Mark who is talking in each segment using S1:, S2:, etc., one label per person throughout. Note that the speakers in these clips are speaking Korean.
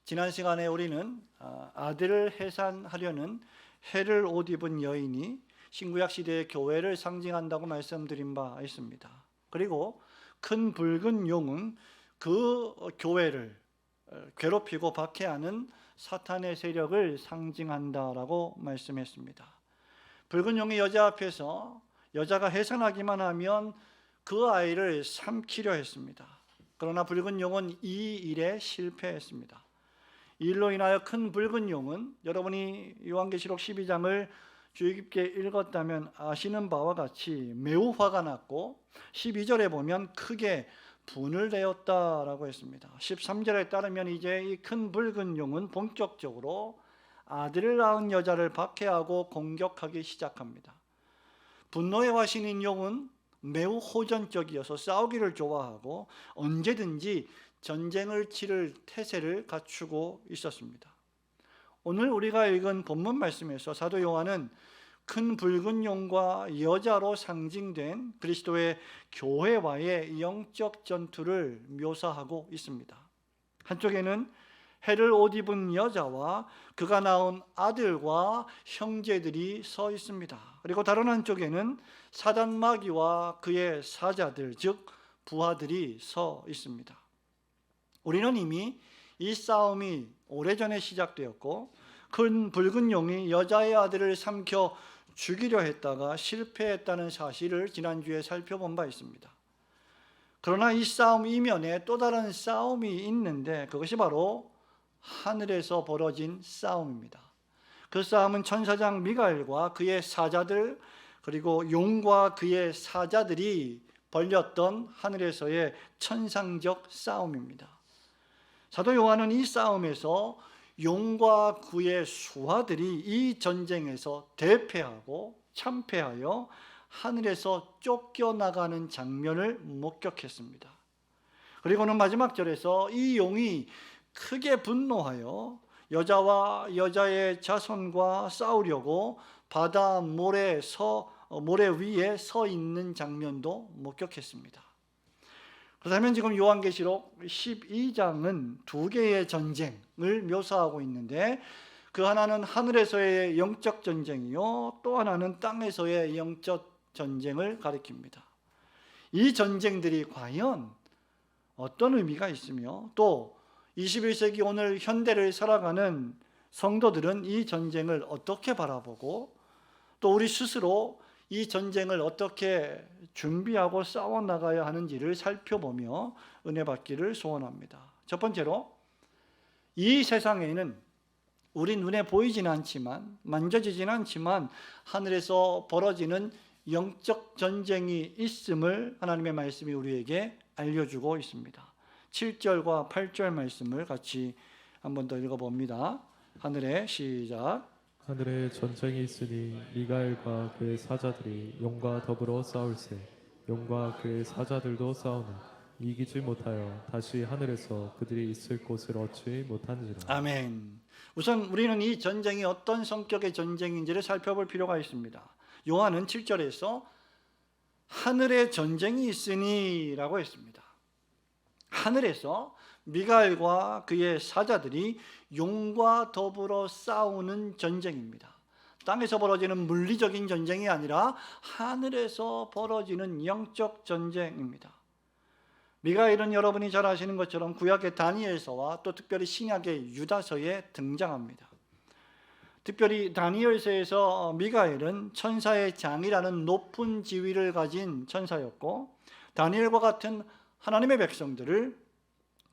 S1: 지난 시간에 우리는 아들을 해산하려는 해를 옷 입은 여인이 신구약 시대의 교회를 상징한다고 말씀드린 바 있습니다. 그리고 큰 붉은 용은 그 교회를 괴롭히고 박해하는 사탄의 세력을 상징한다라고 말씀했습니다. 붉은 용이 여자 앞에서 여자가 해산하기만 하면 그 아이를 삼키려 했습니다. 그러나 붉은 용은 이 일에 실패했습니다. 이 일로 인하여 큰 붉은 용은, 여러분이 요한계시록 12장을 주의 깊게 읽었다면 아시는 바와 같이 매우 화가 났고 12절에 보면 크게 분을 내었다라고 했습니다. 13절에 따르면 이제 이 큰 붉은 용은 본격적으로 아들을 낳은 여자를 박해하고 공격하기 시작합니다. 분노의 화신인 용은 매우 호전적이어서 싸우기를 좋아하고 언제든지 전쟁을 치를 태세를 갖추고 있었습니다. 오늘 우리가 읽은 본문 말씀에서 사도 요한은 큰 붉은 용과 여자로 상징된 그리스도의 교회와의 영적 전투를 묘사하고 있습니다. 한쪽에는 해를 옷 입은 여자와 그가 낳은 아들과 형제들이 서 있습니다. 그리고 다른 한쪽에는 사단 마귀와 그의 사자들, 즉 부하들이 서 있습니다. 우리는 이미 이 싸움이 오래전에 시작되었고 큰 붉은 용이 여자의 아들을 삼켜 죽이려 했다가 실패했다는 사실을 지난주에 살펴본 바 있습니다. 그러나 이 싸움 이면에 또 다른 싸움이 있는데 그것이 바로 하늘에서 벌어진 싸움입니다. 그 싸움은 천사장 미가엘과 그의 사자들, 그리고 용과 그의 사자들이 벌였던 하늘에서의 천상적 싸움입니다. 사도 요한은 이 싸움에서 용과 그의 수하들이 이 전쟁에서 대패하고 참패하여 하늘에서 쫓겨나가는 장면을 목격했습니다. 그리고는 마지막 절에서 이 용이 크게 분노하여 여자와 여자의 자손과 싸우려고 바다 모래 위에 서 있는 장면도 목격했습니다. 그렇다면 지금 요한계시록 12장은 두 개의 전쟁을 묘사하고 있는데 그 하나는 하늘에서의 영적 전쟁이요, 또 하나는 땅에서의 영적 전쟁을 가리킵니다. 이 전쟁들이 과연 어떤 의미가 있으며 또 21세기 오늘 현대를 살아가는 성도들은 이 전쟁을 어떻게 바라보고 또 우리 스스로 이 전쟁을 어떻게 준비하고 싸워나가야 하는지를 살펴보며 은혜 받기를 소원합니다. 첫 번째로, 이 세상에는 우리 눈에 보이지는 않지만, 만져지지는 않지만 하늘에서 벌어지는 영적 전쟁이 있음을 하나님의 말씀이 우리에게 알려주고 있습니다. 7절과 8절 말씀을 같이 한 번 더 읽어봅니다. 하늘에 시작.
S2: 하늘에 전쟁이 있으니 미가엘과 그의 사자들이 용과 더불어 싸울세. 용과 그의 사자들도 싸우나 이기지 못하여 다시 하늘에서 그들이 있을 곳을 얻지 못한지라.
S1: 아멘. 우선 우리는 이 전쟁이 어떤 성격의 전쟁인지를 살펴볼 필요가 있습니다. 요한은 7절에서 하늘에 전쟁이 있으니 라고 했습니다. 하늘에서 미가엘과 그의 사자들이 용과 더불어 싸우는 전쟁입니다. 땅에서 벌어지는 물리적인 전쟁이 아니라 하늘에서 벌어지는 영적 전쟁입니다. 미가엘은 여러분이 잘 아시는 것처럼 구약의 다니엘서와 또 특별히 신약의 유다서에 등장합니다. 특별히 다니엘서에서 미가엘은 천사의 장이라는 높은 지위를 가진 천사였고 다니엘과 같은 하나님의 백성들을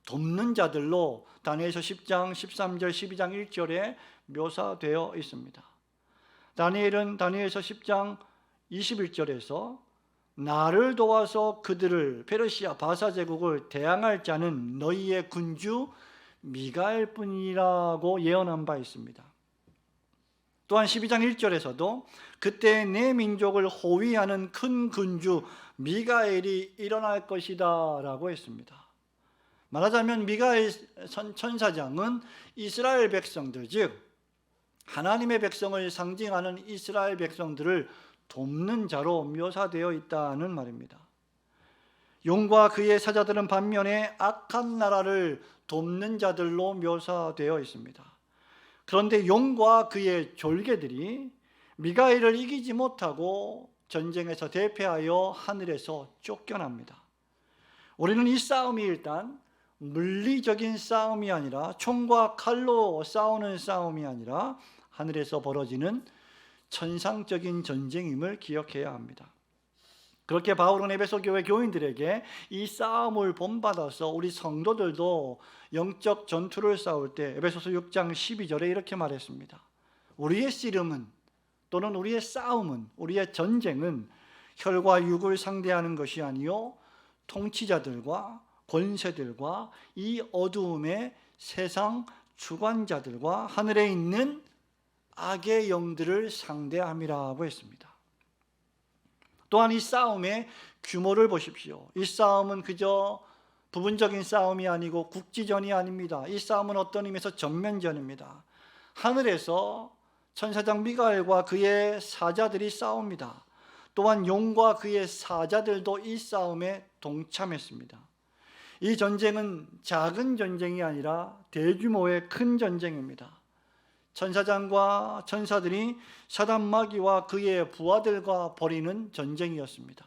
S1: 돕는 자들로 다니엘서 10장 13절 12장 1절에 묘사되어 있습니다. 다니엘은 다니엘서 10장 21절에서 나를 도와서 그들을 페르시아 바사 제국을 대항할 자는 너희의 군주 미가엘뿐이라고 예언한 바 있습니다. 또한 12장 1절에서도 그때 내 민족을 호위하는 큰 군주 미가엘이 일어날 것이다 라고 했습니다. 말하자면 미가엘 천사장은 이스라엘 백성들, 즉 하나님의 백성을 상징하는 이스라엘 백성들을 돕는 자로 묘사되어 있다는 말입니다. 용과 그의 사자들은 반면에 악한 나라를 돕는 자들로 묘사되어 있습니다. 그런데 용과 그의 졸개들이 미가엘을 이기지 못하고 전쟁에서 대패하여 하늘에서 쫓겨납니다. 우리는 이 싸움이 일단 물리적인 싸움이 아니라 총과 칼로 싸우는 싸움이 아니라 하늘에서 벌어지는 천상적인 전쟁임을 기억해야 합니다. 그렇게 바울은 에베소 교회 교인들에게 이 싸움을 본받아서 우리 성도들도 영적 전투를 싸울 때 에베소서 6장 12절에 이렇게 말했습니다. 우리의 씨름은 또는 우리의 싸움은, 우리의 전쟁은 혈과 육을 상대하는 것이 아니요 통치자들과 권세들과 이 어두움의 세상 주관자들과 하늘에 있는 악의 영들을 상대함이라고 했습니다. 또한 이 싸움의 규모를 보십시오. 이 싸움은 그저 부분적인 싸움이 아니고 국지전이 아닙니다. 이 싸움은 어떤 의미에서 전면전입니다. 하늘에서 천사장 미가엘과 그의 사자들이 싸웁니다. 또한 용과 그의 사자들도 이 싸움에 동참했습니다. 이 전쟁은 작은 전쟁이 아니라 대규모의 큰 전쟁입니다. 천사장과 천사들이 사단 마귀와 그의 부하들과 벌이는 전쟁이었습니다.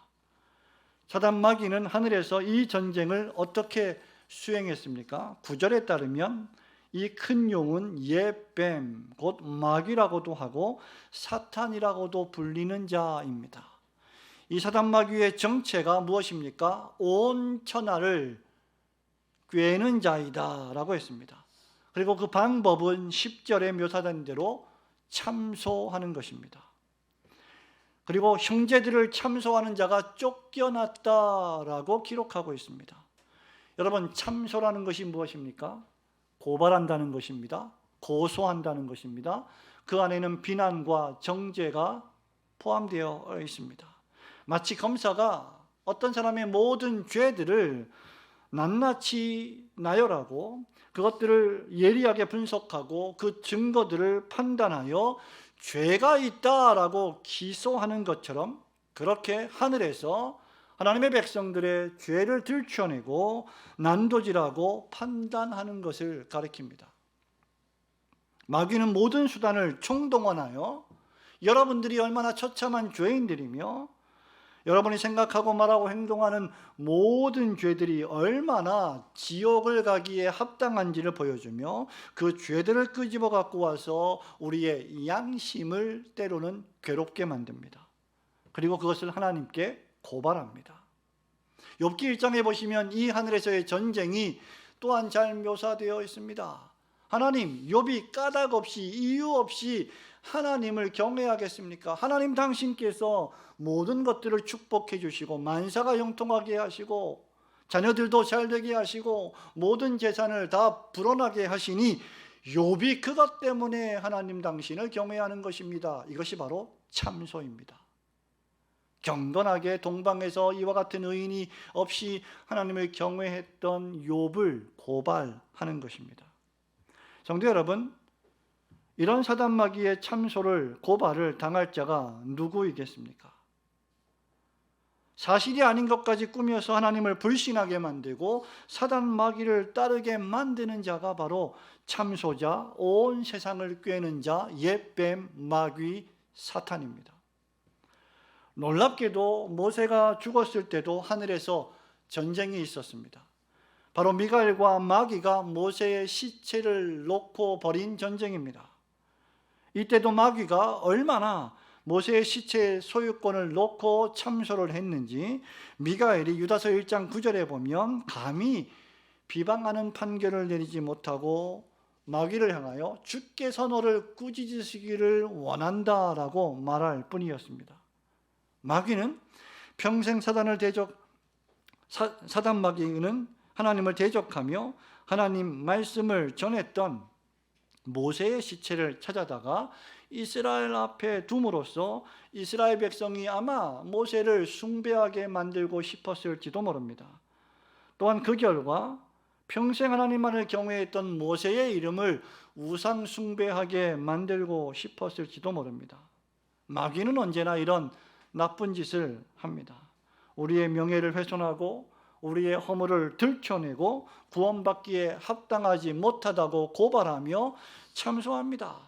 S1: 사단 마귀는 하늘에서 이 전쟁을 어떻게 수행했습니까? 9절에 따르면 이 큰 용은 옛뱀, 곧 마귀라고도 하고 사탄이라고도 불리는 자입니다. 이 사단 마귀의 정체가 무엇입니까? 온 천하를 꿰는 자이다 라고 했습니다. 그리고 그 방법은 10절에 묘사된 대로 참소하는 것입니다. 그리고 형제들을 참소하는 자가 쫓겨났다라고 기록하고 있습니다. 여러분, 참소라는 것이 무엇입니까? 고발한다는 것입니다. 고소한다는 것입니다. 그 안에는 비난과 정죄가 포함되어 있습니다. 마치 검사가 어떤 사람의 모든 죄들을 낱낱이 나열하고 그것들을 예리하게 분석하고 그 증거들을 판단하여 죄가 있다라고 기소하는 것처럼, 그렇게 하늘에서 하나님의 백성들의 죄를 들춰내고 난도질하고 판단하는 것을 가리킵니다. 마귀는 모든 수단을 총동원하여 여러분들이 얼마나 처참한 죄인들이며 여러분이 생각하고 말하고 행동하는 모든 죄들이 얼마나 지옥을 가기에 합당한지를 보여주며 그 죄들을 끄집어 갖고 와서 우리의 양심을 때로는 괴롭게 만듭니다. 그리고 그것을 하나님께 고발합니다. 욥기 1장에 보시면 이 하늘에서의 전쟁이 또한 잘 묘사되어 있습니다. 하나님, 욥이 까닭 없이 이유 없이 하나님을 경외하겠습니까? 하나님 당신께서 모든 것들을 축복해 주시고 만사가 형통하게 하시고 자녀들도 잘 되게 하시고 모든 재산을 다 불어나게 하시니 욥이 그것 때문에 하나님 당신을 경외하는 것입니다. 이것이 바로 참소입니다. 경건하게 동방에서 이와 같은 의인이 없이 하나님을 경외했던 욥을 고발하는 것입니다. 성도 여러분, 이런 사단 마귀의 참소를, 고발을 당할 자가 누구이겠습니까? 사실이 아닌 것까지 꾸며서 하나님을 불신하게 만들고 사단 마귀를 따르게 만드는 자가 바로 참소자, 온 세상을 꿰는 자, 옛뱀, 마귀, 사탄입니다. 놀랍게도 모세가 죽었을 때도 하늘에서 전쟁이 있었습니다. 바로 미가엘과 마귀가 모세의 시체를 놓고 벌인 전쟁입니다. 이때도 마귀가 얼마나 모세의 시체의 소유권을 놓고 참소를 했는지 미가엘이 유다서 1장 9절에 보면 감히 비방하는 판결을 내리지 못하고 마귀를 향하여 주께서 너를 꾸짖으시기를 원한다라고 말할 뿐이었습니다. 마귀는 평생 사단 마귀는 하나님을 대적하며 하나님 말씀을 전했던 모세의 시체를 찾아다가 이스라엘 앞에 둠으로써 이스라엘 백성이 아마 모세를 숭배하게 만들고 싶었을지도 모릅니다. 또한 그 결과 평생 하나님만을 경외했던 모세의 이름을 우상 숭배하게 만들고 싶었을지도 모릅니다. 마귀는 언제나 이런 나쁜 짓을 합니다. 우리의 명예를 훼손하고 우리의 허물을 들춰내고 구원받기에 합당하지 못하다고 고발하며 참소합니다.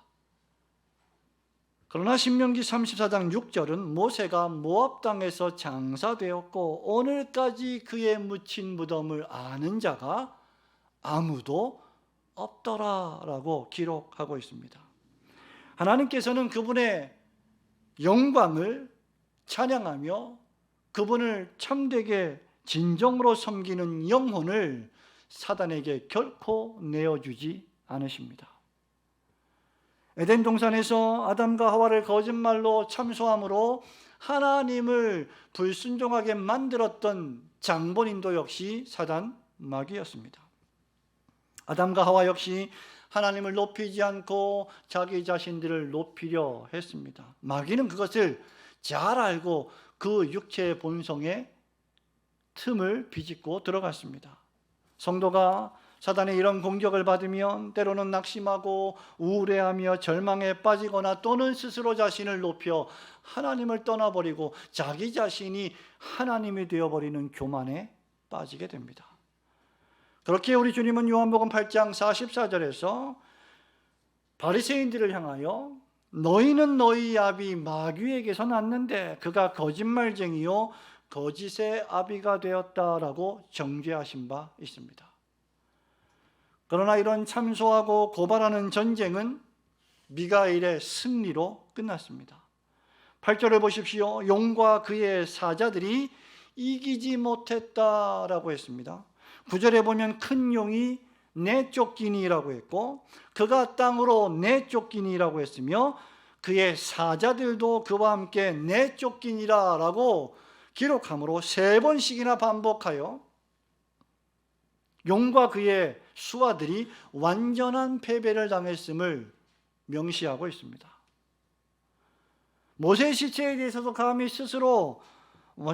S1: 그러나 신명기 34장 6절은 모세가 모압 땅에서 장사되었고 오늘까지 그의 묻힌 무덤을 아는 자가 아무도 없더라라고 기록하고 있습니다. 하나님께서는 그분의 영광을 찬양하며 그분을 참되게 진정으로 섬기는 영혼을 사단에게 결코 내어주지 않으십니다. 에덴 동산에서 아담과 하와를 거짓말로 참소함으로 하나님을 불순종하게 만들었던 장본인도 역시 사단 마귀였습니다. 아담과 하와 역시 하나님을 높이지 않고 자기 자신들을 높이려 했습니다. 마귀는 그것을 잘 알고 그 육체의 본성에 틈을 비집고 들어갔습니다. 성도가 사단의 이런 공격을 받으면 때로는 낙심하고 우울해하며 절망에 빠지거나 또는 스스로 자신을 높여 하나님을 떠나버리고 자기 자신이 하나님이 되어버리는 교만에 빠지게 됩니다. 그렇게 우리 주님은 요한복음 8장 44절에서 바리새인들을 향하여 너희는 너희 아비 마귀에게서 났는데 그가 거짓말쟁이요 거짓의 아비가 되었다라고 정죄하신 바 있습니다. 그러나 이런 참소하고 고발하는 전쟁은 미가엘의 승리로 끝났습니다. 8절을 보십시오. 용과 그의 사자들이 이기지 못했다라고 했습니다. 9절에 보면 큰 용이 내쫓기니라고 했고 그가 땅으로 내쫓기니라고 했으며 그의 사자들도 그와 함께 내쫓기니라라고 기록함으로 3번씩이나 반복하여 용과 그의 수하들이 완전한 패배를 당했음을 명시하고 있습니다. 모세의 시체에 대해서도 감히 스스로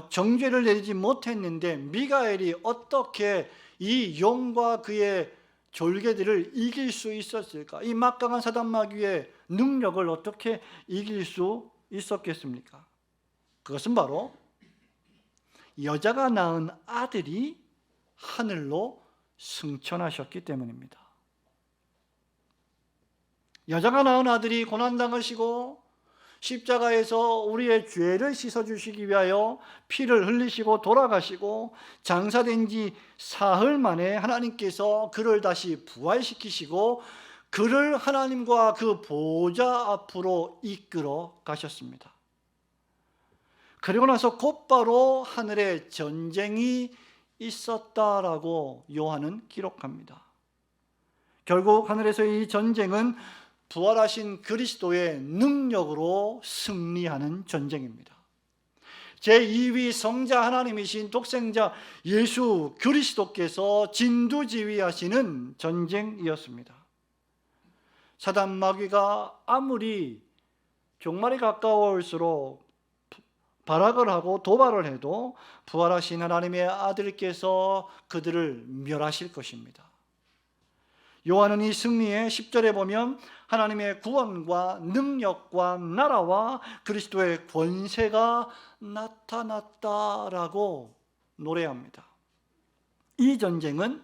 S1: 정죄를 내리지 못했는데 미가엘이 어떻게 이 용과 그의 졸개들을 이길 수 있었을까? 이 막강한 사단 마귀의 능력을 어떻게 이길 수 있었겠습니까? 그것은 바로 여자가 낳은 아들이 하늘로 승천하셨기 때문입니다. 여자가 낳은 아들이 고난당하시고 십자가에서 우리의 죄를 씻어주시기 위하여 피를 흘리시고 돌아가시고 장사된 지 사흘 만에 하나님께서 그를 다시 부활시키시고 그를 하나님과 그 보좌 앞으로 이끌어 가셨습니다. 그리고 나서 곧바로 하늘에 전쟁이 있었다라고 요한은 기록합니다. 결국 하늘에서의 이 전쟁은 부활하신 그리스도의 능력으로 승리하는 전쟁입니다. 제2위 성자 하나님이신 독생자 예수 그리스도께서 진두지휘하시는 전쟁이었습니다. 사단 마귀가 아무리 종말이 가까워올수록 발악을 하고 도발을 해도 부활하신 하나님의 아들께서 그들을 멸하실 것입니다. 요한은 이 승리의 10절에 보면 하나님의 구원과 능력과 나라와 그리스도의 권세가 나타났다라고 노래합니다. 이 전쟁은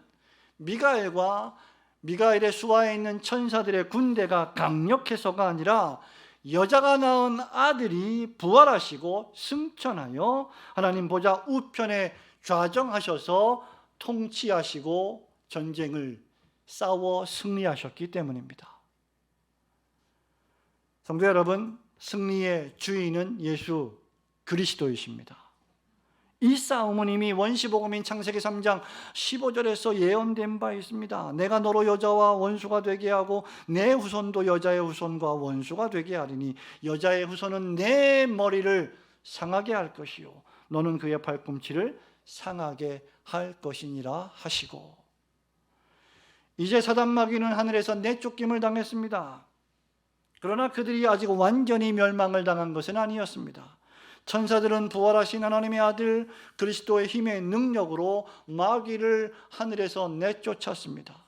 S1: 미가엘과 미가엘의 수하에 있는 천사들의 군대가 강력해서가 아니라 여자가 낳은 아들이 부활하시고 승천하여 하나님 보좌 우편에 좌정하셔서 통치하시고 전쟁을 싸워 승리하셨기 때문입니다. 성도 여러분, 승리의 주인은 예수 그리스도이십니다. 이 싸움은 이미 원시복음인 창세기 3장 15절에서 예언된 바 있습니다. 내가 너로 여자와 원수가 되게 하고 내 후손도 여자의 후손과 원수가 되게 하리니 여자의 후손은 내 머리를 상하게 할 것이요 너는 그의 팔꿈치를 상하게 할 것이니라 하시고, 이제 사단 마귀는 하늘에서 내쫓김을 당했습니다. 그러나 그들이 아직 완전히 멸망을 당한 것은 아니었습니다. 천사들은 부활하신 하나님의 아들 그리스도의 힘의 능력으로 마귀를 하늘에서 내쫓았습니다.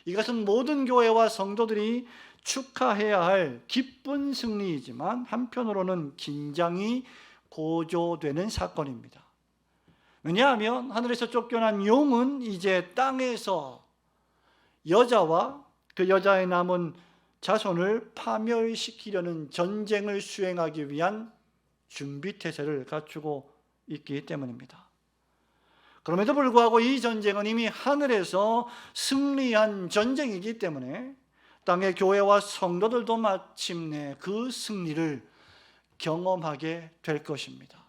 S1: 이것은 모든 교회와 성도들이 축하해야 할 기쁜 승리이지만 한편으로는 긴장이 고조되는 사건입니다. 왜냐하면 하늘에서 쫓겨난 용은 이제 땅에서 여자와 그 여자의 남은 자손을 파멸시키려는 전쟁을 수행하기 위한 준비태세를 갖추고 있기 때문입니다. 그럼에도 불구하고 이 전쟁은 이미 하늘에서 승리한 전쟁이기 때문에 땅의 교회와 성도들도 마침내 그 승리를 경험하게 될 것입니다.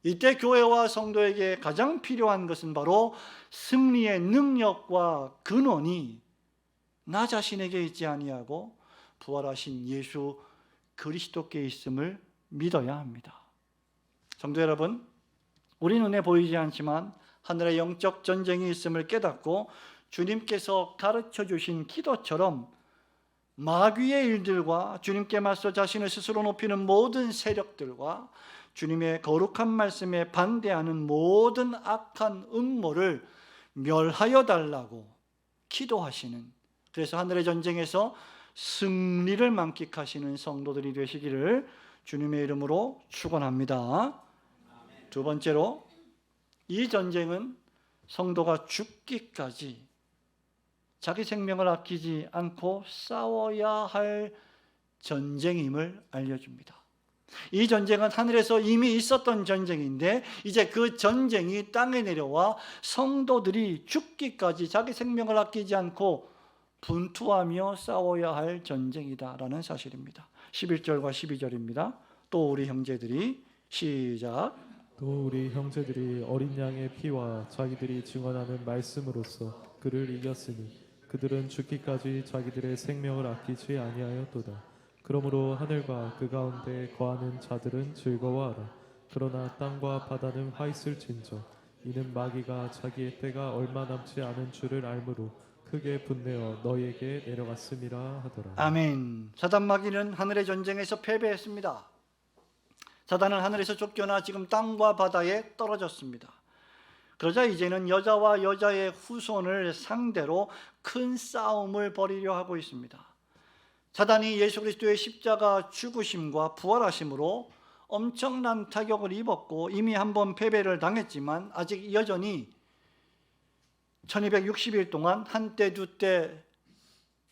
S1: 이때 교회와 성도에게 가장 필요한 것은 바로 승리의 능력과 근원이 나 자신에게 있지 아니하고 부활하신 예수 그리스도께 있음을 믿어야 합니다. 성도 여러분, 우리 눈에 보이지 않지만 하늘의 영적 전쟁이 있음을 깨닫고 주님께서 가르쳐 주신 기도처럼 마귀의 일들과 주님께 맞서 자신을 스스로 높이는 모든 세력들과 주님의 거룩한 말씀에 반대하는 모든 악한 음모를 멸하여 달라고 기도하시는, 그래서 하늘의 전쟁에서 승리를 만끽하시는 성도들이 되시기를 주님의 이름으로 축원합니다. 두 번째로, 이 전쟁은 성도가 죽기까지 자기 생명을 아끼지 않고 싸워야 할 전쟁임을 알려줍니다. 이 전쟁은 하늘에서 이미 있었던 전쟁인데 이제 그 전쟁이 땅에 내려와 성도들이 죽기까지 자기 생명을 아끼지 않고 분투하며 싸워야 할 전쟁이다라는 사실입니다. 11절과 12절입니다. 또 우리 형제들이, 시작.
S2: 또 우리 형제들이 어린 양의 피와 자기들이 증언하는 말씀으로써 그를 이겼으니 그들은 죽기까지 자기들의 생명을 아끼지 아니하였도다. 그러므로 하늘과 그 가운데 거하는 자들은 즐거워하라. 그러나 땅과 바다는 화 있을진저 이는 마귀가 자기의 때가 얼마 남지 않은 줄을 알므로 크게 분내어 너희에게 내려갔음이라 하더라.
S1: 아멘. 사단 마귀는 하늘의 전쟁에서 패배했습니다. 사단은 하늘에서 쫓겨나 지금 땅과 바다에 떨어졌습니다. 그러자 이제는 여자와 여자의 후손을 상대로 큰 싸움을 벌이려 하고 있습니다. 사단이 예수 그리스도의 십자가 죽으심과 부활하심으로 엄청난 타격을 입었고 이미 한번 패배를 당했지만 아직 여전히 1260일 동안 한때 두때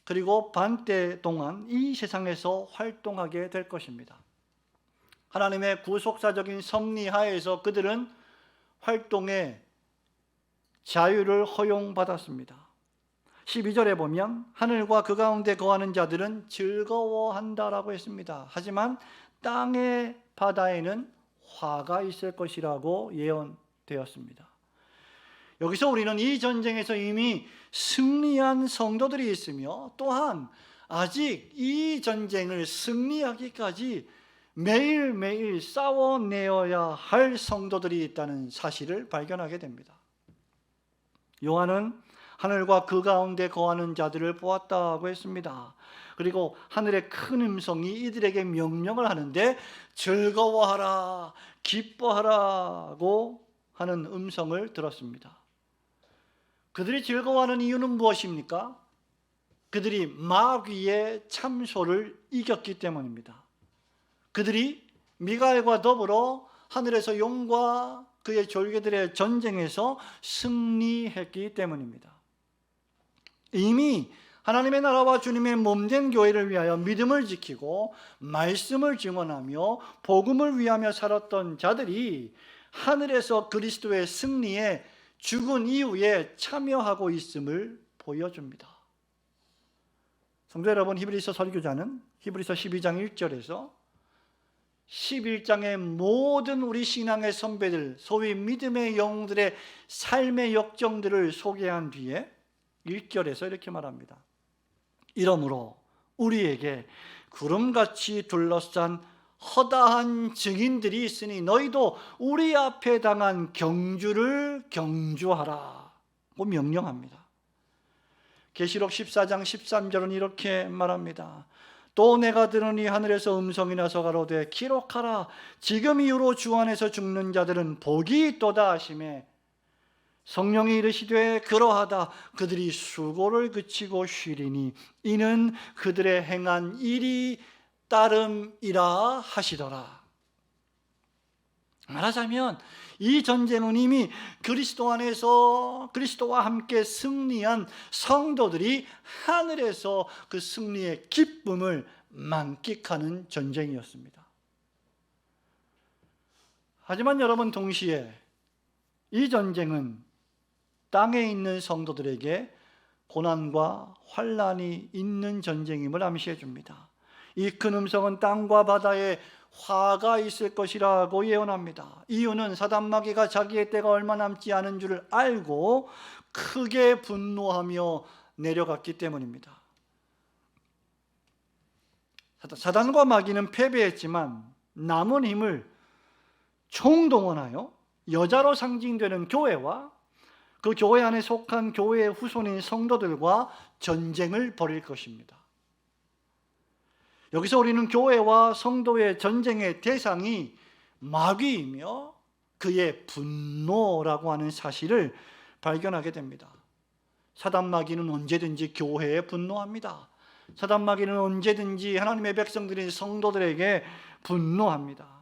S1: 그리고 반때 동안 이 세상에서 활동하게 될 것입니다. 하나님의 구속사적인 섭리 하에서 그들은 활동의 자유를 허용받았습니다. 12절에 보면 하늘과 그 가운데 거하는 자들은 즐거워한다라고 했습니다. 하지만 땅의 바다에는 화가 있을 것이라고 예언되었습니다. 여기서 우리는 이 전쟁에서 이미 승리한 성도들이 있으며 또한 아직 이 전쟁을 승리하기까지 매일매일 싸워내어야 할 성도들이 있다는 사실을 발견하게 됩니다. 요한은 하늘과 그 가운데 거하는 자들을 보았다고 했습니다. 그리고 하늘의 큰 음성이 이들에게 명령을 하는데 즐거워하라, 기뻐하라고 하는 음성을 들었습니다. 그들이 즐거워하는 이유는 무엇입니까? 그들이 마귀의 참소를 이겼기 때문입니다. 그들이 미가엘과 더불어 하늘에서 용과 그의 졸개들의 전쟁에서 승리했기 때문입니다. 이미 하나님의 나라와 주님의 몸된 교회를 위하여 믿음을 지키고 말씀을 증언하며 복음을 위하며 살았던 자들이 하늘에서 그리스도의 승리에 죽은 이후에 참여하고 있음을 보여줍니다. 성도 여러분, 히브리서 설교자는 히브리서 12장 1절에서 11장의 모든 우리 신앙의 선배들, 소위 믿음의 영웅들의 삶의 역정들을 소개한 뒤에 1절에서 이렇게 말합니다. 이러므로 우리에게 구름같이 둘러싼 허다한 증인들이 있으니 너희도 우리 앞에 당한 경주를 경주하라고 명령합니다. 계시록 14장 13절은 이렇게 말합니다. 또 내가 들으니 하늘에서 음성이 나서 가로되 기록하라. 지금 이후로 주 안에서 죽는 자들은 복이 있도다 하시매 성령이 이르시되 그러하다. 그들이 수고를 그치고 쉬리니 이는 그들의 행한 일이 따름이라 하시더라. 말하자면 이 전쟁은 이미 그리스도 안에서 그리스도와 함께 승리한 성도들이 하늘에서 그 승리의 기쁨을 만끽하는 전쟁이었습니다. 하지만 여러분, 동시에 이 전쟁은 땅에 있는 성도들에게 고난과 환난이 있는 전쟁임을 암시해 줍니다. 이 큰 음성은 땅과 바다에 화가 있을 것이라고 예언합니다. 이유는 사단 마귀가 자기의 때가 얼마 남지 않은 줄을 알고 크게 분노하며 내려갔기 때문입니다. 사단과 마귀는 패배했지만 남은 힘을 총동원하여 여자로 상징되는 교회와 그 교회 안에 속한 교회의 후손인 성도들과 전쟁을 벌일 것입니다. 여기서 우리는 교회와 성도의 전쟁의 대상이 마귀이며 그의 분노라고 하는 사실을 발견하게 됩니다. 사단 마귀는 언제든지 교회에 분노합니다. 사단 마귀는 언제든지 하나님의 백성들인 성도들에게 분노합니다.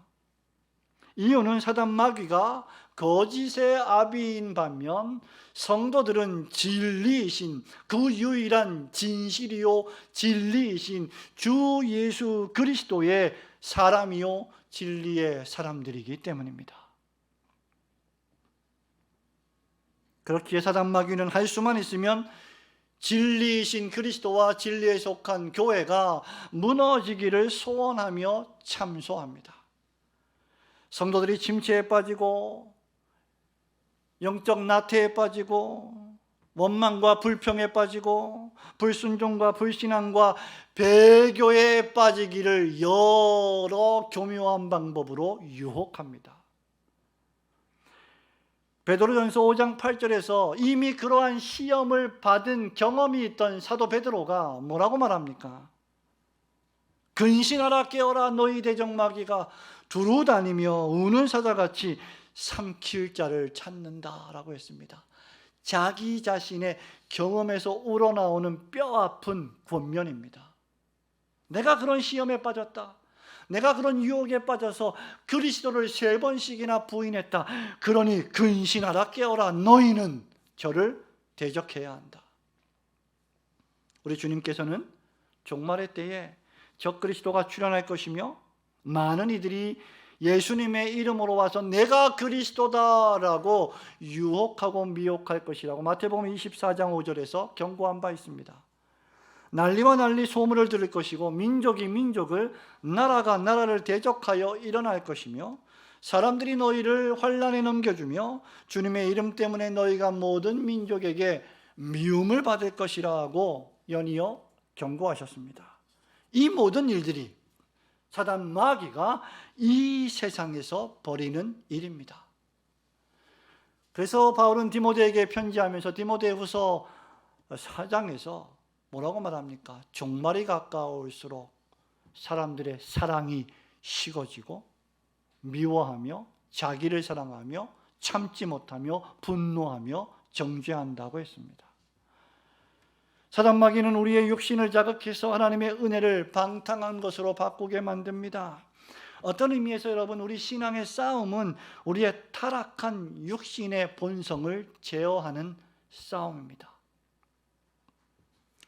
S1: 이유는 사단 마귀가 거짓의 아비인 반면 성도들은 진리이신, 그 유일한 진실이요 진리이신 주 예수 그리스도의 사람이요 진리의 사람들이기 때문입니다. 그렇기에 사단 마귀는 할 수만 있으면 진리이신 그리스도와 진리에 속한 교회가 무너지기를 소원하며 참소합니다. 성도들이 침체에 빠지고 영적 나태에 빠지고 원망과 불평에 빠지고 불순종과 불신앙과 배교에 빠지기를 여러 교묘한 방법으로 유혹합니다. 베드로전서 5장 8절에서 이미 그러한 시험을 받은 경험이 있던 사도 베드로가 뭐라고 말합니까? 근신하라 깨어라 너희 대적 마귀가 두루 다니며 우는 사자같이 삼킬 자를 찾는다라고 했습니다. 자기 자신의 경험에서 우러나오는 뼈아픈 권면입니다. 내가 그런 시험에 빠졌다. 내가 그런 유혹에 빠져서 그리스도를 3번씩이나 부인했다. 그러니 근신하라 깨어라 너희는 저를 대적해야 한다. 우리 주님께서는 종말의 때에 적그리스도가 출현할 것이며 많은 이들이 예수님의 이름으로 와서 내가 그리스도다라고 유혹하고 미혹할 것이라고 마태복음 24장 5절에서 경고한 바 있습니다. 난리와 난리 소문을 들을 것이고 민족이 민족을, 나라가 나라를 대적하여 일어날 것이며 사람들이 너희를 환난에 넘겨주며 주님의 이름 때문에 너희가 모든 민족에게 미움을 받을 것이라고 연이어 경고하셨습니다. 이 모든 일들이 사단 마귀가 이 세상에서 벌이는 일입니다. 그래서 바울은 디모데에게 편지하면서 디모데후서 4장에서 뭐라고 말합니까? 종말이 가까울수록 사람들의 사랑이 식어지고 미워하며 자기를 사랑하며 참지 못하며 분노하며 정죄한다고 했습니다. 사단 마귀는 우리의 육신을 자극해서 하나님의 은혜를 방탕한 것으로 바꾸게 만듭니다. 어떤 의미에서 여러분, 우리 신앙의 싸움은 우리의 타락한 육신의 본성을 제어하는 싸움입니다.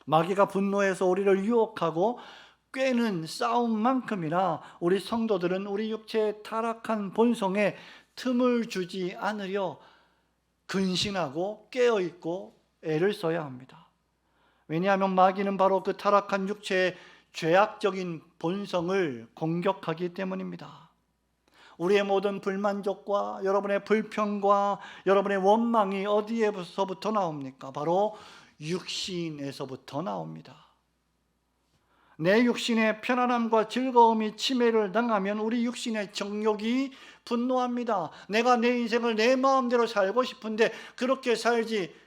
S1: 마귀가 분노해서 우리를 유혹하고 꿰는 싸움만큼이나 우리 성도들은 우리 육체의 타락한 본성에 틈을 주지 않으려 근신하고 깨어있고 애를 써야 합니다. 왜냐하면 마귀는 바로 그 타락한 육체의 죄악적인 본성을 공격하기 때문입니다. 우리의 모든 불만족과 여러분의 불평과 여러분의 원망이 어디에서부터 나옵니까? 바로 육신에서부터 나옵니다. 내 육신의 편안함과 즐거움이 침해를 당하면 우리 육신의 정욕이 분노합니다. 내가 내 인생을 내 마음대로 살고 싶은데 그렇게 살지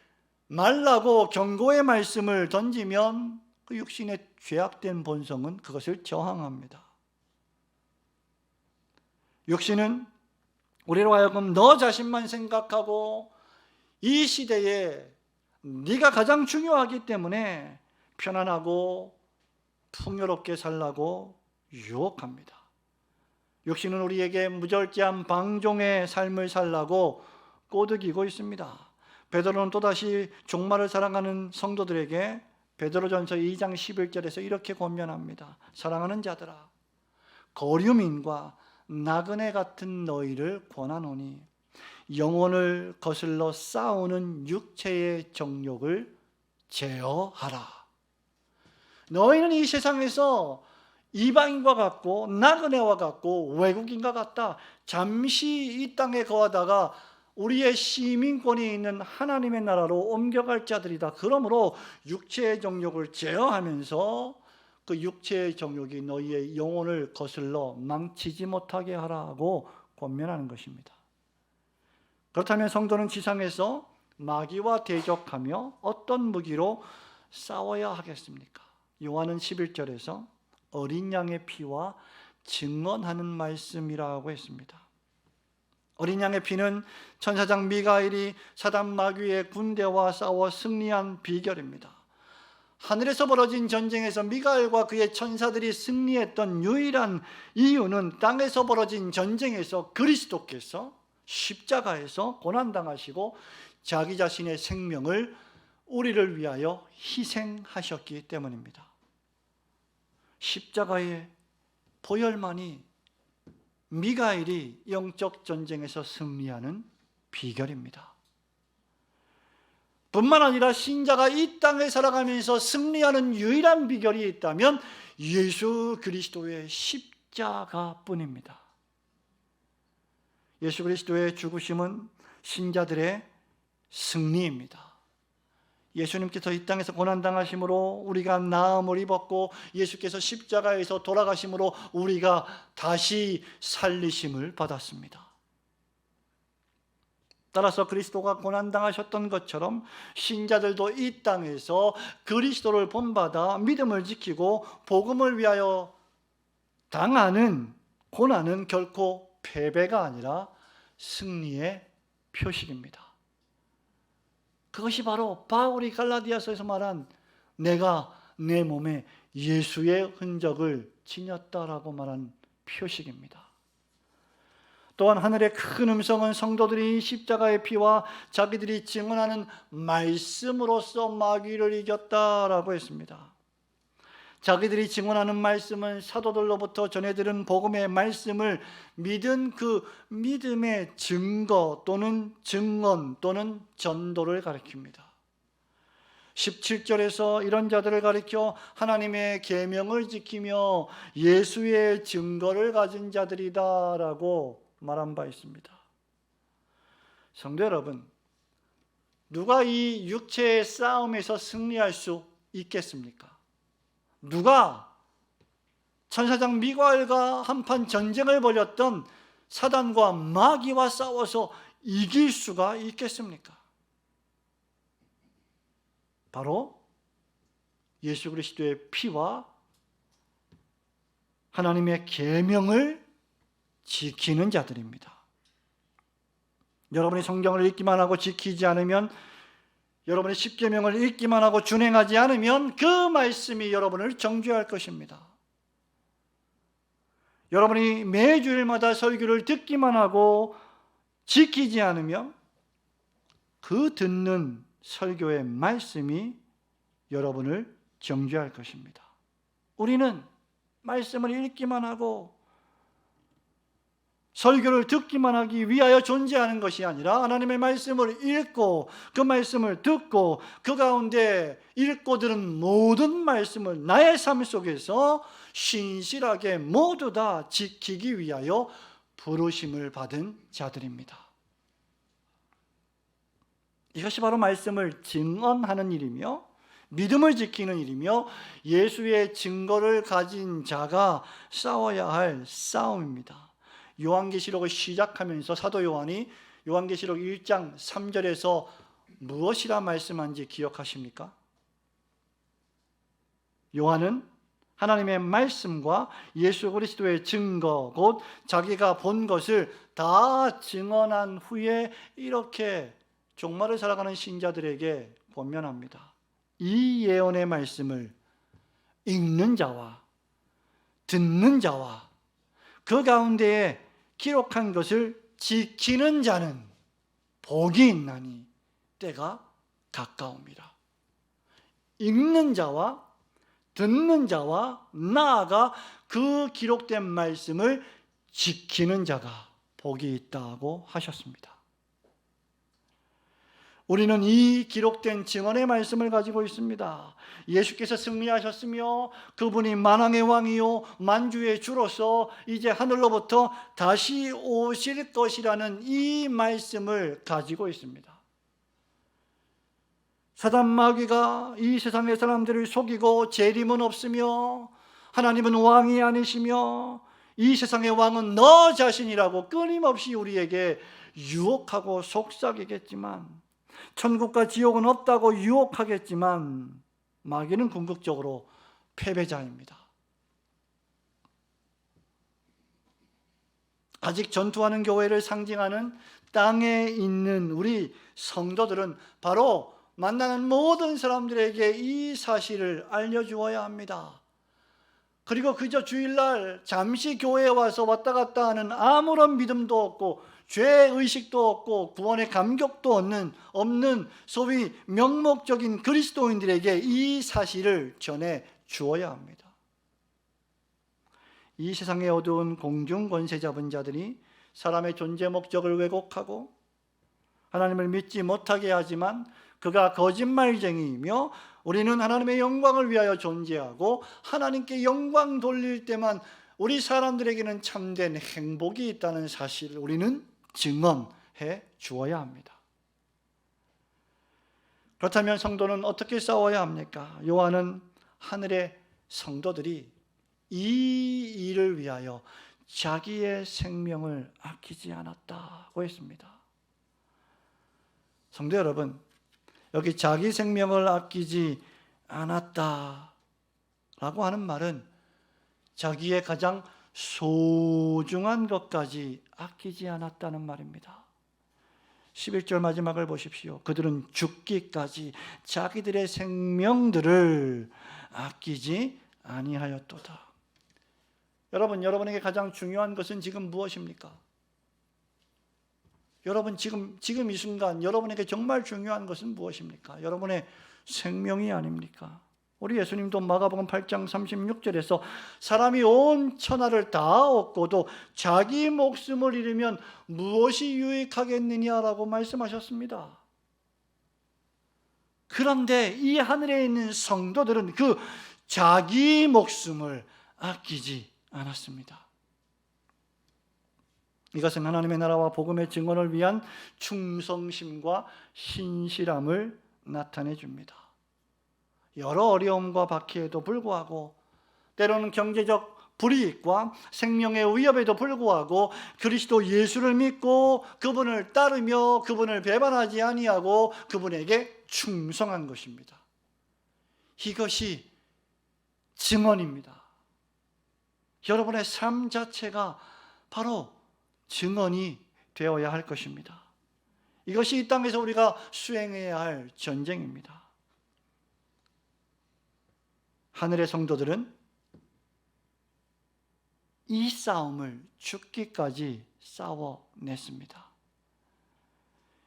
S1: 말라고 경고의 말씀을 던지면 그 육신의 죄악된 본성은 그것을 저항합니다. 육신은 우리로 하여금 너 자신만 생각하고 이 시대에 네가 가장 중요하기 때문에 편안하고 풍요롭게 살라고 유혹합니다. 육신은 우리에게 무절제한 방종의 삶을 살라고 꼬드기고 있습니다. 베드로는 또다시 종말을 사랑하는 성도들에게 베드로전서 2장 11절에서 이렇게 권면합니다. 사랑하는 자들아, 거류민과 나그네 같은 너희를 권하노니 영혼을 거슬러 싸우는 육체의 정욕을 제어하라. 너희는 이 세상에서 이방인과 같고 나그네와 같고 외국인과 같다. 잠시 이 땅에 거하다가 우리의 시민권이 있는 하나님의 나라로 옮겨갈 자들이다. 그러므로 육체의 정욕을 제어하면서 그 육체의 정욕이 너희의 영혼을 거슬러 망치지 못하게 하라고 권면하는 것입니다. 그렇다면 성도는 지상에서 마귀와 대적하며 어떤 무기로 싸워야 하겠습니까? 요한은 11절에서 어린 양의 피와 증언하는 말씀이라고 했습니다. 어린 양의 피는 천사장 미가엘이 사단 마귀의 군대와 싸워 승리한 비결입니다. 하늘에서 벌어진 전쟁에서 미가엘과 그의 천사들이 승리했던 유일한 이유는 땅에서 벌어진 전쟁에서 그리스도께서 십자가에서 고난당하시고 자기 자신의 생명을 우리를 위하여 희생하셨기 때문입니다. 십자가의 보혈만이 미가엘이 영적 전쟁에서 승리하는 비결입니다. 뿐만 아니라 신자가 이 땅에 살아가면서 승리하는 유일한 비결이 있다면 예수 그리스도의 십자가뿐입니다. 예수 그리스도의 죽으심은 신자들의 승리입니다. 예수님께서 이 땅에서 고난당하심으로 우리가 나음을 입었고 예수께서 십자가에서 돌아가심으로 우리가 다시 살리심을 받았습니다. 따라서 그리스도가 고난당하셨던 것처럼 신자들도 이 땅에서 그리스도를 본받아 믿음을 지키고 복음을 위하여 당하는 고난은 결코 패배가 아니라 승리의 표식입니다. 그것이 바로 바울이 갈라디아서에서 말한 내가 내 몸에 예수의 흔적을 지녔다라고 말한 표식입니다. 또한 하늘의 큰 음성은 성도들이 십자가의 피와 자기들이 증언하는 말씀으로써 마귀를 이겼다라고 했습니다. 자기들이 증언하는 말씀은 사도들로부터 전해들은 복음의 말씀을 믿은 그 믿음의 증거 또는 증언 또는 전도를 가리킵니다. 17절에서 이런 자들을 가리켜 하나님의 계명을 지키며 예수의 증거를 가진 자들이다라고 말한 바 있습니다. 성도 여러분, 누가 이 육체의 싸움에서 승리할 수 있겠습니까? 누가 천사장 미가엘과 한판 전쟁을 벌였던 사단과 마귀와 싸워서 이길 수가 있겠습니까? 바로 예수 그리스도의 피와 하나님의 계명을 지키는 자들입니다. 여러분이 성경을 읽기만 하고 지키지 않으면, 여러분의 십계명을 읽기만 하고 준행하지 않으면 그 말씀이 여러분을 정죄할 것입니다. 여러분이 매주일마다 설교를 듣기만 하고 지키지 않으면 그 듣는 설교의 말씀이 여러분을 정죄할 것입니다. 우리는 말씀을 읽기만 하고 설교를 듣기만 하기 위하여 존재하는 것이 아니라 하나님의 말씀을 읽고 그 말씀을 듣고 그 가운데 읽고 들은 모든 말씀을 나의 삶 속에서 신실하게 모두 다 지키기 위하여 부르심을 받은 자들입니다. 이것이 바로 말씀을 증언하는 일이며 믿음을 지키는 일이며 예수의 증거를 가진 자가 싸워야 할 싸움입니다. 요한계시록을 시작하면서 사도 요한이 요한계시록 1장 3절에서 무엇이라 말씀한지 기억하십니까? 요한은 하나님의 말씀과 예수 그리스도의 증거, 곧 자기가 본 것을 다 증언한 후에 이렇게 종말을 살아가는 신자들에게 권면합니다. 이 예언의 말씀을 읽는 자와 듣는 자와 그 가운데에 기록한 것을 지키는 자는 복이 있나니 때가 가까웁니다. 읽는 자와 듣는 자와 나아가 그 기록된 말씀을 지키는 자가 복이 있다고 하셨습니다. 우리는 이 기록된 증언의 말씀을 가지고 있습니다. 예수께서 승리하셨으며 그분이 만왕의 왕이요 만주의 주로서 이제 하늘로부터 다시 오실 것이라는 이 말씀을 가지고 있습니다. 사단 마귀가 이 세상의 사람들을 속이고 재림은 없으며 하나님은 왕이 아니시며 이 세상의 왕은 너 자신이라고 끊임없이 우리에게 유혹하고 속삭이겠지만, 천국과 지옥은 없다고 유혹하겠지만 마귀는 궁극적으로 패배자입니다. 아직 전투하는 교회를 상징하는 땅에 있는 우리 성도들은 바로 만나는 모든 사람들에게 이 사실을 알려주어야 합니다. 그리고 그저 주일날 잠시 교회에 와서 왔다 갔다 하는 아무런 믿음도 없고 죄의식도 없고 구원의 감격도 없는 소위 명목적인 그리스도인들에게 이 사실을 전해 주어야 합니다. 이 세상의 어두운 공중 권세 잡은 자들이 사람의 존재 목적을 왜곡하고 하나님을 믿지 못하게 하지만 그가 거짓말쟁이이며 우리는 하나님의 영광을 위하여 존재하고 하나님께 영광 돌릴 때만 우리 사람들에게는 참된 행복이 있다는 사실을 우리는 증언해 주어야 합니다. 그렇다면 성도는 어떻게 싸워야 합니까? 요한은 하늘의 성도들이 이 일을 위하여 자기의 생명을 아끼지 않았다고 했습니다. 성도 여러분, 여기 자기 생명을 아끼지 않았다라고 하는 말은 자기의 가장 소중한 것까지 아끼지 않았다는 말입니다. 11절 마지막을 보십시오. 그들은 죽기까지 자기들의 생명들을 아끼지 아니하였도다. 여러분, 여러분에게 가장 중요한 것은 지금 무엇입니까? 여러분, 지금 이 순간 여러분에게 정말 중요한 것은 무엇입니까? 여러분의 생명이 아닙니까? 우리 예수님도 마가복음 8장 36절에서 사람이 온 천하를 다 얻고도 자기 목숨을 잃으면 무엇이 유익하겠느냐라고 말씀하셨습니다. 그런데 이 하늘에 있는 성도들은 그 자기 목숨을 아끼지 않았습니다. 이것은 하나님의 나라와 복음의 증언을 위한 충성심과 신실함을 나타내 줍니다. 여러 어려움과 박해에도 불구하고, 때로는 경제적 불이익과 생명의 위협에도 불구하고 그리스도 예수를 믿고 그분을 따르며 그분을 배반하지 아니하고 그분에게 충성한 것입니다. 이것이 증언입니다. 여러분의 삶 자체가 바로 증언이 되어야 할 것입니다. 이것이 이 땅에서 우리가 수행해야 할 전쟁입니다. 하늘의 성도들은 이 싸움을 죽기까지 싸워냈습니다.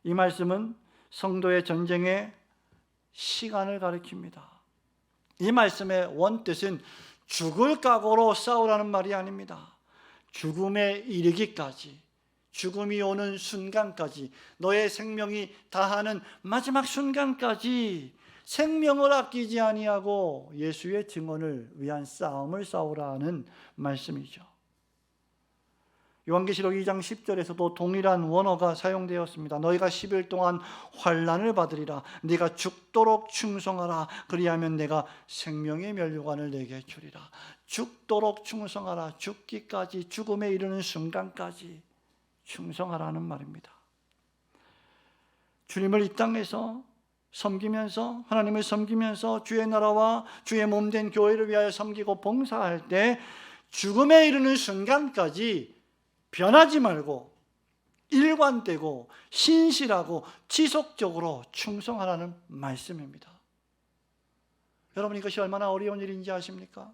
S1: 이 말씀은 성도의 전쟁의 시간을 가리킵니다. 이 말씀의 원뜻은 죽을 각오로 싸우라는 말이 아닙니다. 죽음에 이르기까지, 죽음이 오는 순간까지, 너의 생명이 다하는 마지막 순간까지 생명을 아끼지 아니하고 예수의 증언을 위한 싸움을 싸우라는 말씀이죠. 요한계시록 2장 10절에서도 동일한 원어가 사용되었습니다. 너희가 10일 동안 환난을 받으리라. 네가 죽도록 충성하라. 그리하면 내가 생명의 면류관을 내게 주리라. 죽도록 충성하라. 죽기까지, 죽음에 이르는 순간까지 충성하라는 말입니다. 주님을 이 땅에서 섬기면서, 하나님을 섬기면서 주의 나라와 주의 몸된 교회를 위하여 섬기고 봉사할 때 죽음에 이르는 순간까지 변하지 말고 일관되고 신실하고 지속적으로 충성하라는 말씀입니다. 여러분, 이것이 얼마나 어려운 일인지 아십니까?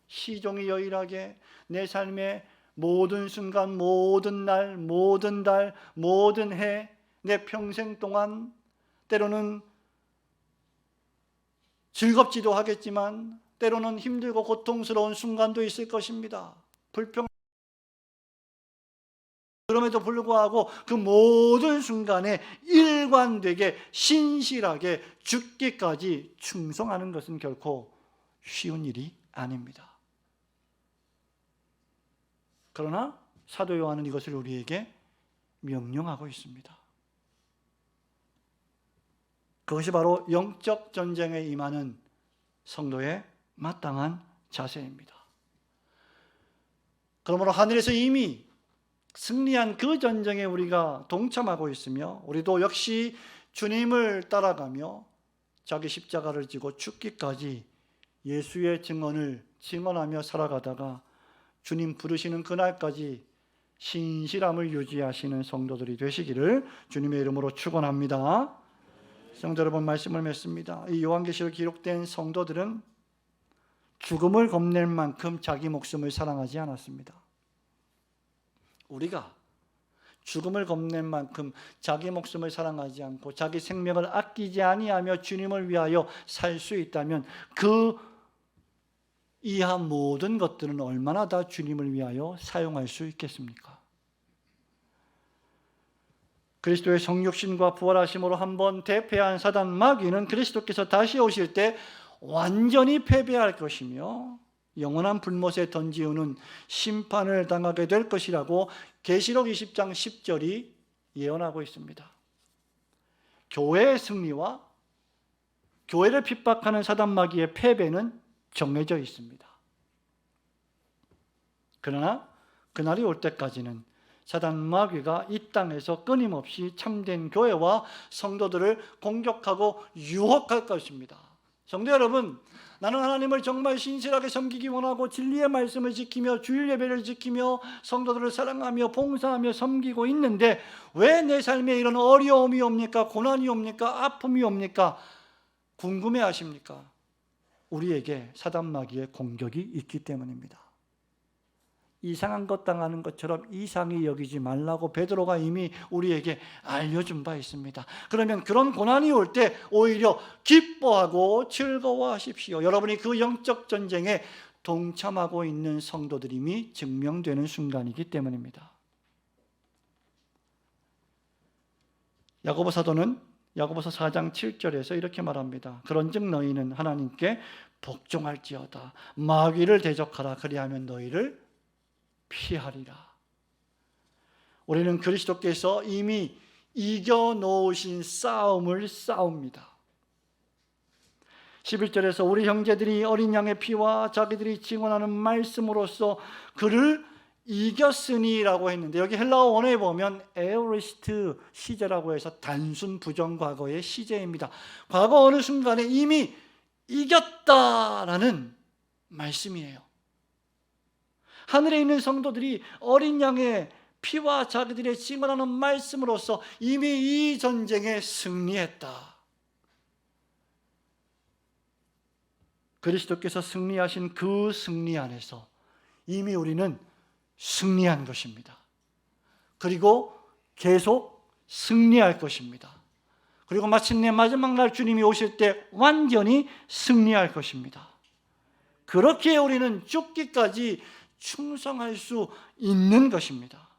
S1: 시종이 여일하게 내 삶의 모든 순간, 모든 날, 모든 달, 모든 해, 내 평생 동안 때로는 즐겁지도 하겠지만 때로는 힘들고 고통스러운 순간도 있을 것입니다. 그럼에도 불구하고 그 모든 순간에 일관되게 신실하게 죽기까지 충성하는 것은 결코 쉬운 일이 아닙니다. 그러나 사도 요한은 이것을 우리에게 명령하고 있습니다. 그것이 바로 영적 전쟁에 임하는 성도의 마땅한 자세입니다. 그러므로 하늘에서 이미 승리한 그 전쟁에 우리가 동참하고 있으며 우리도 역시 주님을 따라가며 자기 십자가를 지고 죽기까지 예수의 증언을 증언하며 살아가다가 주님 부르시는 그날까지 신실함을 유지하시는 성도들이 되시기를 주님의 이름으로 축원합니다. 성도 여러분, 말씀을 맺습니다. 이 요한계시록 기록된 성도들은 죽음을 겁낼 만큼 자기 목숨을 사랑하지 않았습니다. 우리가 죽음을 겁낼 만큼 자기 목숨을 사랑하지 않고 자기 생명을 아끼지 아니하며 주님을 위하여 살 수 있다면 그 이하 모든 것들은 얼마나 다 주님을 위하여 사용할 수 있겠습니까? 그리스도의 성육신과 부활하심으로 한번 대패한 사단 마귀는 그리스도께서 다시 오실 때 완전히 패배할 것이며 영원한 불못에 던지우는 심판을 당하게 될 것이라고 계시록 20장 10절이 예언하고 있습니다. 교회의 승리와 교회를 핍박하는 사단 마귀의 패배는 정해져 있습니다. 그러나 그날이 올 때까지는 사단 마귀가 이 땅에서 끊임없이 참된 교회와 성도들을 공격하고 유혹할 것입니다. 성도 여러분, 나는 하나님을 정말 신실하게 섬기기 원하고 진리의 말씀을 지키며 주일 예배를 지키며 성도들을 사랑하며 봉사하며 섬기고 있는데 왜 내 삶에 이런 어려움이 옵니까? 고난이 옵니까? 아픔이 옵니까? 궁금해하십니까? 우리에게 사단 마귀의 공격이 있기 때문입니다. 이상한 것 당하는 것처럼 이상히 여기지 말라고 베드로가 이미 우리에게 알려준 바 있습니다. 그러면 그런 고난이 올 때 오히려 기뻐하고 즐거워하십시오. 여러분이 그 영적 전쟁에 동참하고 있는 성도들임이 증명되는 순간이기 때문입니다. 야고보 사도는 야고보서 4장 7절에서 이렇게 말합니다. 그런즉 너희는 하나님께 복종할지어다. 마귀를 대적하라. 그리하면 너희를 피하리라. 우리는 그리스도께서 이미 이겨놓으신 싸움을 싸웁니다. 11절에서 우리 형제들이 어린 양의 피와 자기들이 증언하는 말씀으로써 그를 이겼으니라고 했는데 여기 헬라어 원어에 보면 에오리스트 시제라고 해서 단순 부정 과거의 시제입니다. 과거 어느 순간에 이미 이겼다라는 말씀이에요. 하늘에 있는 성도들이 어린 양의 피와 자기들의 증언하는 말씀으로써 이미 이 전쟁에 승리했다. 그리스도께서 승리하신 그 승리 안에서 이미 우리는 승리한 것입니다. 그리고 계속 승리할 것입니다. 그리고 마침내 마지막 날 주님이 오실 때 완전히 승리할 것입니다. 그렇게 우리는 죽기까지 충성할 수 있는 것입니다.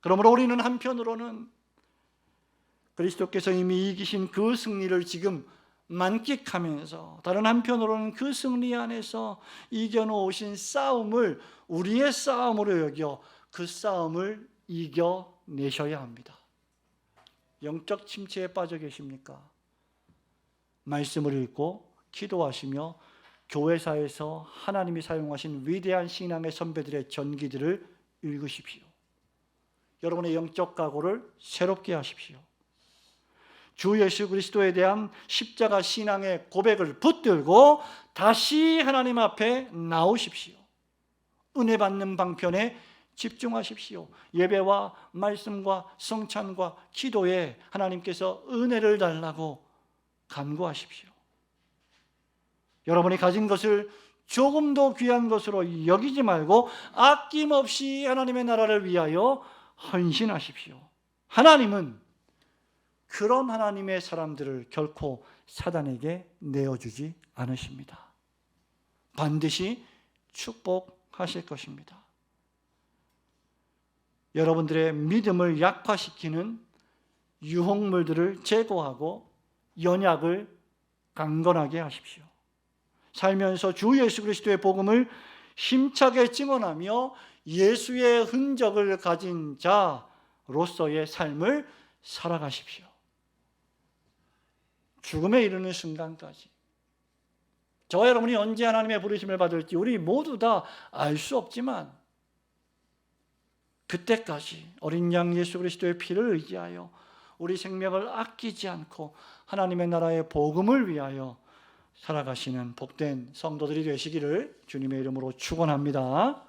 S1: 그러므로 우리는 한편으로는 그리스도께서 이미 이기신 그 승리를 지금 만끽하면서 다른 한편으로는 그 승리 안에서 이겨놓으신 싸움을 우리의 싸움으로 여겨 그 싸움을 이겨내셔야 합니다. 영적 침체에 빠져 계십니까? 말씀을 읽고 기도하시며 교회사에서 하나님이 사용하신 위대한 신앙의 선배들의 전기들을 읽으십시오. 여러분의 영적 각오를 새롭게 하십시오. 주 예수 그리스도에 대한 십자가 신앙의 고백을 붙들고 다시 하나님 앞에 나오십시오. 은혜 받는 방편에 집중하십시오. 예배와 말씀과 성찬과 기도에 하나님께서 은혜를 달라고 간구하십시오. 여러분이 가진 것을 조금도 귀한 것으로 여기지 말고 아낌없이 하나님의 나라를 위하여 헌신하십시오. 하나님은 그런 하나님의 사람들을 결코 사단에게 내어주지 않으십니다. 반드시 축복하실 것입니다. 여러분들의 믿음을 약화시키는 유혹물들을 제거하고 연약을 강건하게 하십시오. 살면서 주 예수 그리스도의 복음을 힘차게 증언하며 예수의 흔적을 가진 자로서의 삶을 살아가십시오. 죽음에 이르는 순간까지. 저와 여러분이 언제 하나님의 부르심을 받을지 우리 모두 다 알 수 없지만 그때까지 어린 양 예수 그리스도의 피를 의지하여 우리 생명을 아끼지 않고 하나님의 나라의 복음을 위하여 살아가시는 복된 성도들이 되시기를 주님의 이름으로 축원합니다.